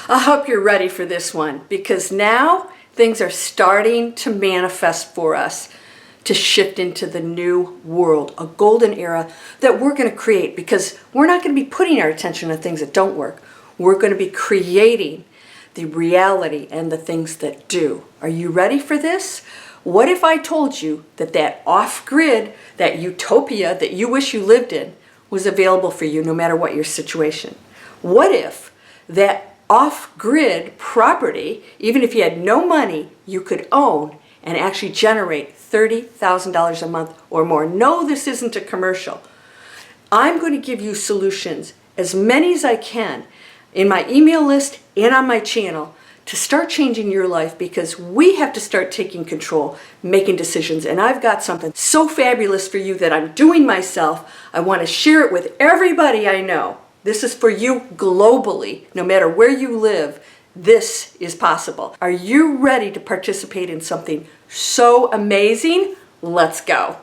I hope you're ready for this one, because now things are starting to manifest for us to shift into the new world, a golden era that we're going to create, because we're not going to be putting our attention on things that don't work. We're going to be creating the reality and the things that do. Are you ready for this? What if I told you that that off-grid, that utopia that you wish you lived in, was available for you no matter what your situation? What if that off-grid property, even if you had no money, you could own and actually generate $30,000 a month or more? No, this isn't a commercial. I'm going to give you solutions, as many as I can, in my email list and on my channel, to start changing your life, because we have to start taking control, making decisions. And I've got something so fabulous for you that I'm doing myself. I want to share it with everybody I know. This is for you globally, no matter where you live. This is possible. Are you ready to participate in something so amazing? Let's go.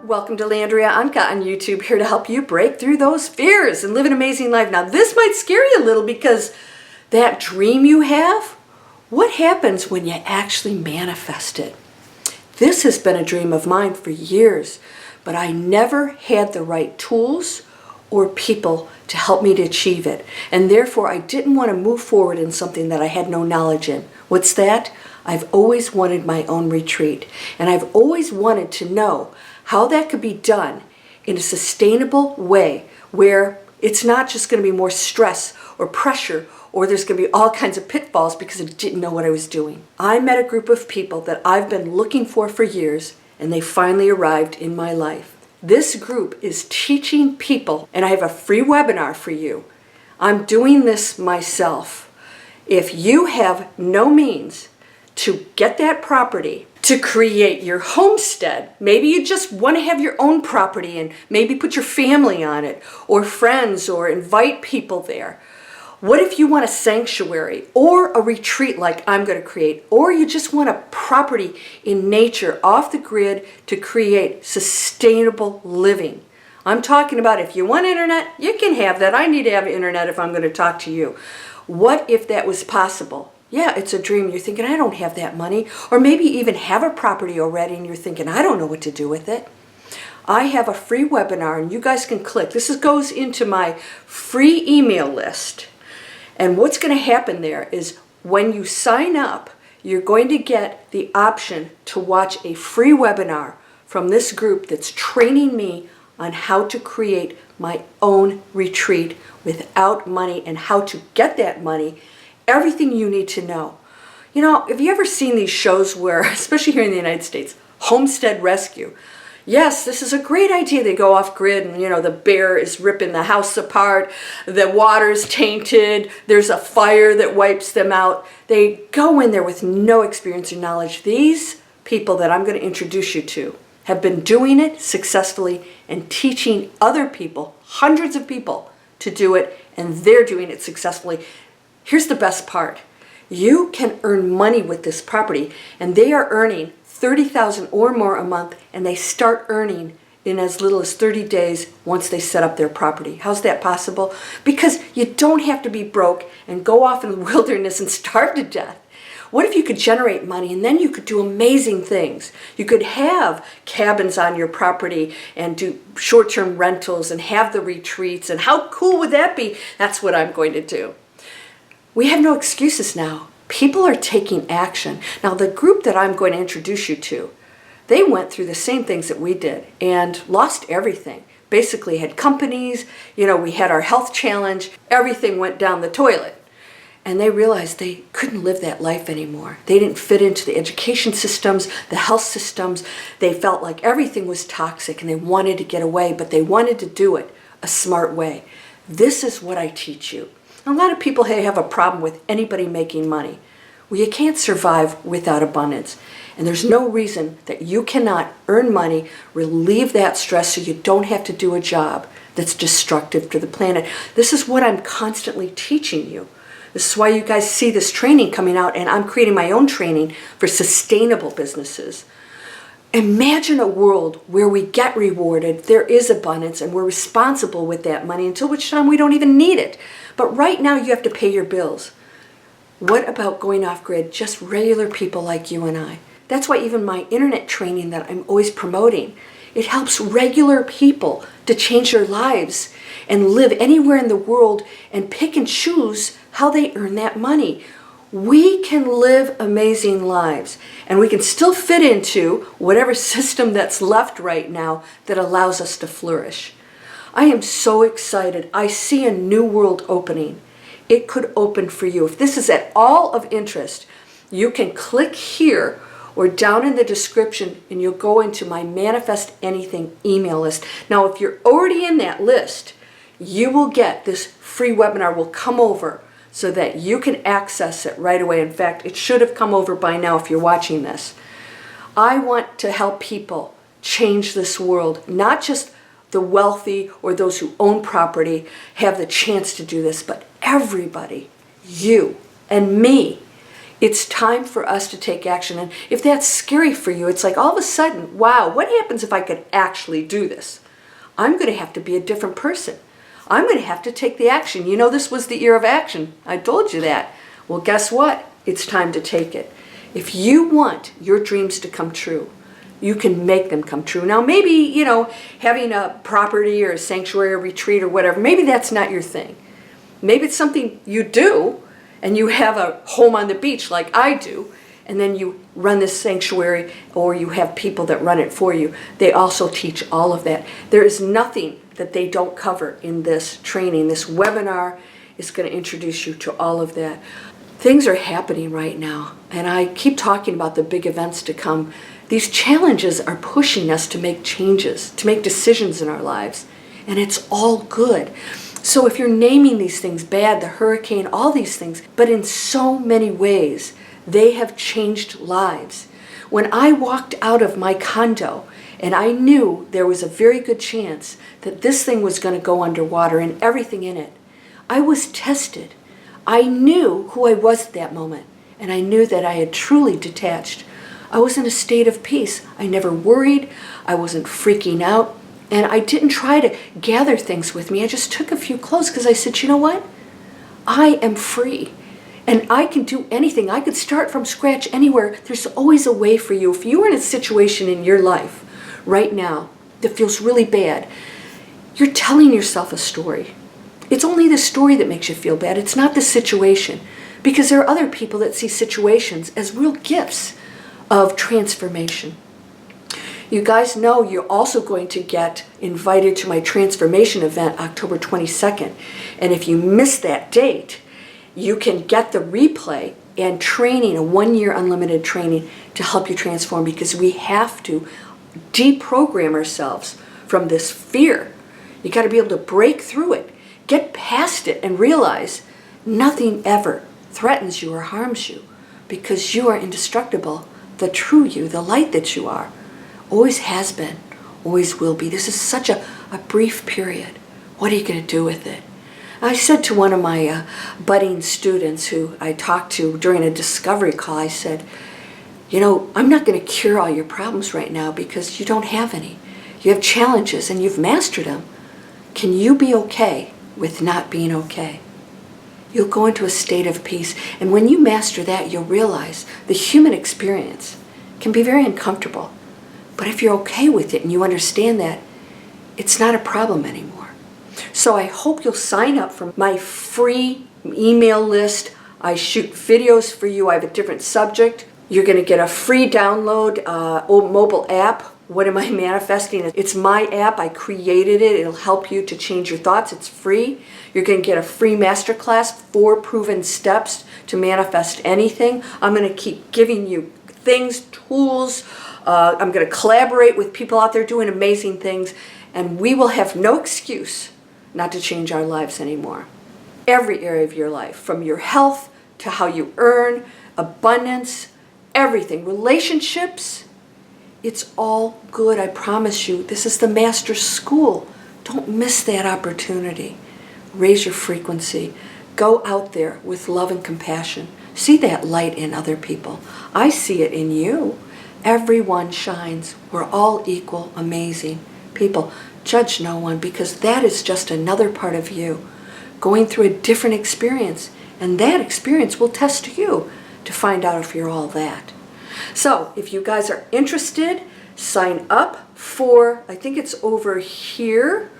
Welcome to Landria Onkka on YouTube, here to help you break through those fears and live an amazing life. Now, this might scare you a little, because that dream you have, what happens when you actually manifest it? This has been a dream of mine for years, but I never had the right tools or people to help me to achieve it. And therefore, I didn't want to move forward in something that I had no knowledge in. What's that? I've always wanted my own retreat. And I've always wanted to know how that could be done in a sustainable way, where it's not just going to be more stress or pressure, or there's going to be all kinds of pitfalls because I didn't know what I was doing. I met a group of people that I've been looking for years, and they finally arrived in my life. This group is teaching people, and I have a free webinar for you. I'm doing this myself. If you have no means to get that property, to create your homestead, maybe you just want to have your own property and maybe put your family on it, or friends, or invite people there. What if you want a sanctuary or a retreat like I'm going to create, or you just want a property in nature off the grid to create sustainable living? I'm talking about, if you want internet, you can have that. I need to have internet if I'm going to talk to you. What if that was possible? Yeah, it's a dream. You're thinking, I don't have that money. Or maybe you even have a property already and you're thinking, I don't know what to do with it. I have a free webinar, and you guys can click. This goes into my free email list. And what's going to happen there is, when you sign up, you're going to get the option to watch a free webinar from this group that's training me on how to create my own retreat without money, and how to get that money. Everything you need to know. You know, have you ever seen these shows where, especially here in the United States, homestead rescue? Yes, this is a great idea. They go off grid, and the bear is ripping the house apart, the water's tainted, there's a fire that wipes them out. They go in there with no experience or knowledge. These people that I'm going to introduce you to have been doing it successfully and teaching other people, hundreds of people, to do it, and they're doing it successfully. Here's the best part. You can earn money with this property, and they are earning $30,000 or more a month, and they start earning in as little as 30 days once they set up their property. How's that possible? Because you don't have to be broke and go off in the wilderness and starve to death. What if you could generate money, and then you could do amazing things? You could have cabins on your property and do short-term rentals and have the retreats, and how cool would that be? That's what I'm going to do. We have no excuses now. People are taking action. Now, the group that I'm going to introduce you to, they went through the same things that we did and lost everything. Basically had companies, we had our health challenge, everything went down the toilet. And they realized they couldn't live that life anymore. They didn't fit into the education systems, the health systems. They felt like everything was toxic, and they wanted to get away, but they wanted to do it a smart way. This is what I teach you. A lot of people have a problem with anybody making money. Well, you can't survive without abundance. And there's no reason that you cannot earn money, relieve that stress so you don't have to do a job that's destructive to the planet. This is what I'm constantly teaching you. This is why you guys see this training coming out, and I'm creating my own training for sustainable businesses. Imagine a world where we get rewarded, there is abundance, and we're responsible with that money until which time we don't even need it. But right now you have to pay your bills. What about going off grid, just regular people like you and I? That's why even my internet training that I'm always promoting, it helps regular people to change their lives and live anywhere in the world and pick and choose how they earn that money. We can live amazing lives, and we can still fit into whatever system that's left right now that allows us to flourish. I am so excited. I see a new world opening. It could open for you. If this is at all of interest, you can click here or down in the description and you'll go into my Manifest Anything email list. Now, if you're already in that list, you will get this free webinar will come over so that you can access it right away. In fact, it should have come over by now if you're watching this. I want to help people change this world, not just the wealthy or those who own property have the chance to do this, but everybody, you and me. It's time for us to take action. And if that's scary for you, it's like all of a sudden, wow, what happens if I could actually do this? I'm going to have to be a different person. I'm going to have to take the action. You know, this was the year of action. I told you that. Well, guess what? It's time to take it. If you want your dreams to come true, you can make them come true. Now, maybe, you know, having a property or a sanctuary or retreat or whatever, maybe that's not your thing. Maybe it's something you do, and you have a home on the beach like I do, and then you run this sanctuary or you have people that run it for you. They also teach all of that. There is nothing that they don't cover in this training. This webinar is going to introduce you to all of that. Things are happening right now, and I keep talking about the big events to come. These challenges are pushing us to make changes, to make decisions in our lives, and it's all good. So if you're naming these things bad, the hurricane, all these things, but in so many ways, they have changed lives. When I walked out of my condo and I knew there was a very good chance that this thing was going to go underwater and everything in it, I was tested. I knew who I was at that moment, and I knew that I had truly detached. I was in a state of peace. I never worried. I wasn't freaking out. And I didn't try to gather things with me. I just took a few clothes because I said, you know what? I am free. And I can do anything. I could start from scratch anywhere. There's always a way for you. If you are in a situation in your life right now that feels really bad, you're telling yourself a story. It's only the story that makes you feel bad. It's not the situation. Because there are other people that see situations as real gifts of transformation. You guys know you're also going to get invited to my transformation event October 22nd. And if you miss that date, you can get the replay and training, a 1-year unlimited training to help you transform, because we have to deprogram ourselves from this fear. You got to be able to break through it, get past it, and realize nothing ever threatens you or harms you, because you are indestructible. The true you, the light that you are, always has been, always will be. This is such a brief period. What are you going to do with it? I said to one of my budding students who I talked to during a discovery call, I said, you know, I'm not going to cure all your problems right now because you don't have any. You have challenges and you've mastered them. Can you be okay with not being okay? You'll go into a state of peace. And when you master that, you'll realize the human experience can be very uncomfortable. But if you're okay with it and you understand that, it's not a problem anymore. So I hope you'll sign up for my free email list. I shoot videos for you. I have a different subject. You're going to get a free download mobile app. What am I manifesting? It's my app. I created it. It'll help you to change your thoughts. It's free. You're going to get a free masterclass, 4 proven steps to manifest anything. I'm going to keep giving you things, tools. I'm going to collaborate with people out there doing amazing things, and we will have no excuse not to change our lives anymore. Every area of your life, from your health to how you earn, abundance, everything, relationships, it's all good, I promise you. This is the master school. Don't miss that opportunity. Raise your frequency. Go out there with love and compassion. See that light in other people. I see it in you. Everyone shines. We're all equal, amazing people. Judge no one, because that is just another part of you going through a different experience. And that experience will test you to find out if you're all that. So if you guys are interested, sign up for, I think it's over here.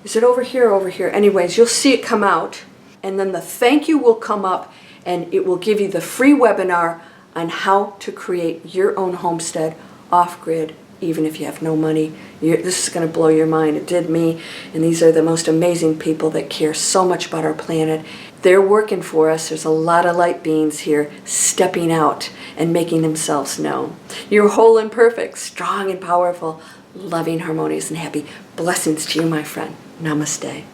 Is it over here or over here? Anyways, you'll see it come out. And then the thank you will come up, and it will give you the free webinar on how to create your own homestead off-grid, even if you have no money. This is going to blow your mind. It did me. And these are the most amazing people that care so much about our planet. They're working for us. There's a lot of light beings here stepping out and making themselves known. You're whole and perfect, strong and powerful, loving, harmonious, and happy. Blessings to you, my friend. Namaste.